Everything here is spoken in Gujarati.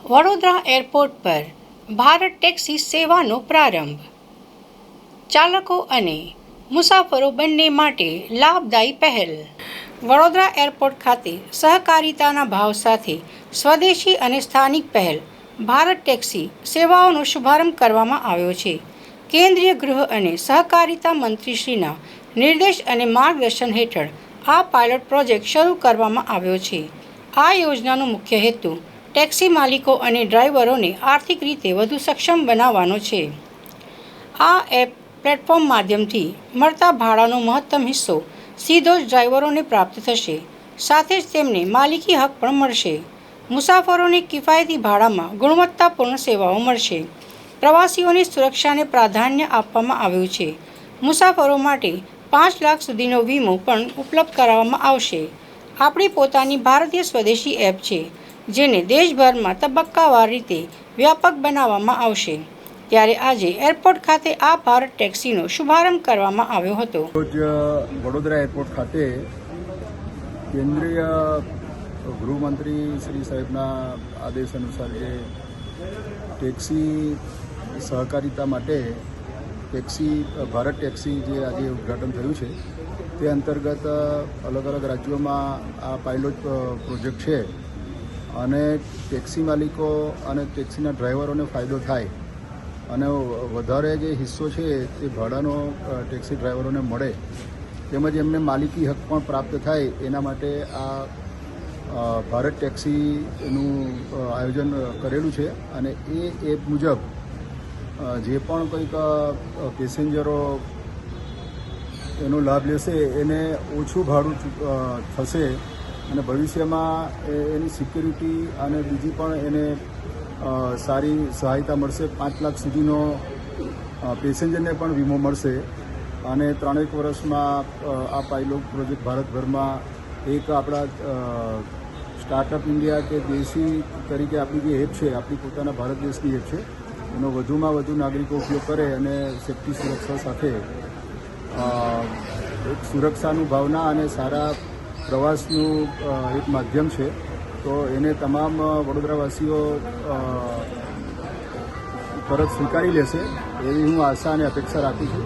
વડોદરા એરપોર્ટ પર ભારત ટેક્સી સેવાનો પ્રારંભ. ચાલકો અને મુસાફરો બંને માટે લાભદાયી પહેલ. વડોદરા એરપોર્ટ ખાતે સહકારિતાના ભાવ સાથે સ્વદેશી અને સ્થાનિક પહેલ ભારત ટેક્સી સેવાઓનો શુભારંભ કરવામાં આવ્યો છે. કેન્દ્રીય ગૃહ અને સહકારિતા મંત્રીશ્રીના નિર્દેશ અને માર્ગદર્શન હેઠળ આ પાયલોટ પ્રોજેક્ટ શરૂ કરવામાં આવ્યો છે. આ યોજનાનો મુખ્ય હેતુ ટેક્સી માલિકો અને ડ્રાઈવરોને આર્થિક રીતે વધુ સક્ષમ બનાવવાનો છે. આ એપ પ્લેટફોર્મ માધ્યમથી મળતા ભાડાનો મહત્તમ હિસ્સો સીધો જ ડ્રાઈવરોને પ્રાપ્ત થશે. સાથે જ તેમને માલિકી હક પણ મળશે. મુસાફરોને કિફાયતી ભાડામાં ગુણવત્તાપૂર્ણ સેવાઓ મળશે. પ્રવાસીઓની સુરક્ષાને પ્રાધાન્ય આપવામાં આવ્યું છે. મુસાફરો માટે 5 લાખ સુધીનો વીમો પણ ઉપલબ્ધ કરાવવામાં આવશે. આપણી પોતાની ભારતીય સ્વદેશી એપ છે, જેને દેશભરમાં તબક્કાવાર રીતે વ્યાપક બનાવવામાં આવશે. ત્યારે આજે એરપોર્ટ ખાતે આ ભારત ટેક્સીનો શુભારંભ કરવામાં આવ્યો હતો. રોજ વડોદરા એરપોર્ટ ખાતે કેન્દ્રીય ગૃહમંત્રી શ્રી સાહેબના આદેશ અનુસાર જે ટેક્સી સહકારિતા માટે ભારત ટેક્સી જે આજે ઉદ્ઘાટન થયું છે, તે અંતર્ગત અલગ અલગ રાજ્યોમાં આ પાયલોટ પ્રોજેક્ટ છે અને ટેક્સી માલિકો અને ટેક્સીના ડ્રાઈવરોને ફાયદો થાય અને વધારે જે હિસ્સો છે તે ભાડાનો ટેક્સી ડ્રાઈવરોને મળે, તેમજ એમને માલિકી હક પણ પ્રાપ્ત થાય, એના માટે આ ભારત ટેક્સીનું આયોજન કરેલું છે. અને એ એપ મુજબ જે પણ કંઈક પેસેન્જરો એનો લાભ લેશે એને ઓછું ભાડું થશે અને ભવિષ્યમાં એની સિક્યુરિટી અને બીજી પણ એને સારી સહાયતા મળશે. 5 લાખ સુધીનો પેસેન્જરને પણ વીમો મળશે અને 3 વર્ષમાં આ પાયલોટ પ્રોજેક્ટ ભારતભરમાં એક આપણા સ્ટાર્ટઅપ ઇન્ડિયા કે દેશી તરીકે આપણી જે એપ છે, આપણી પોતાના ભારત દેશની એપ છે, એનો વધુમાં વધુ નાગરિકો ઉપયોગ કરે અને સેફ્ટી સુરક્ષા સાથે એક સુરક્ષાનું ભાવના અને સારા પ્રવાસનું એક માધ્યમ છે. તો એને તમામ વડોદરાવાસીઓ તરત સ્વીકારી લેશે એવી હું આશા અને અપેક્ષા રાખું છું.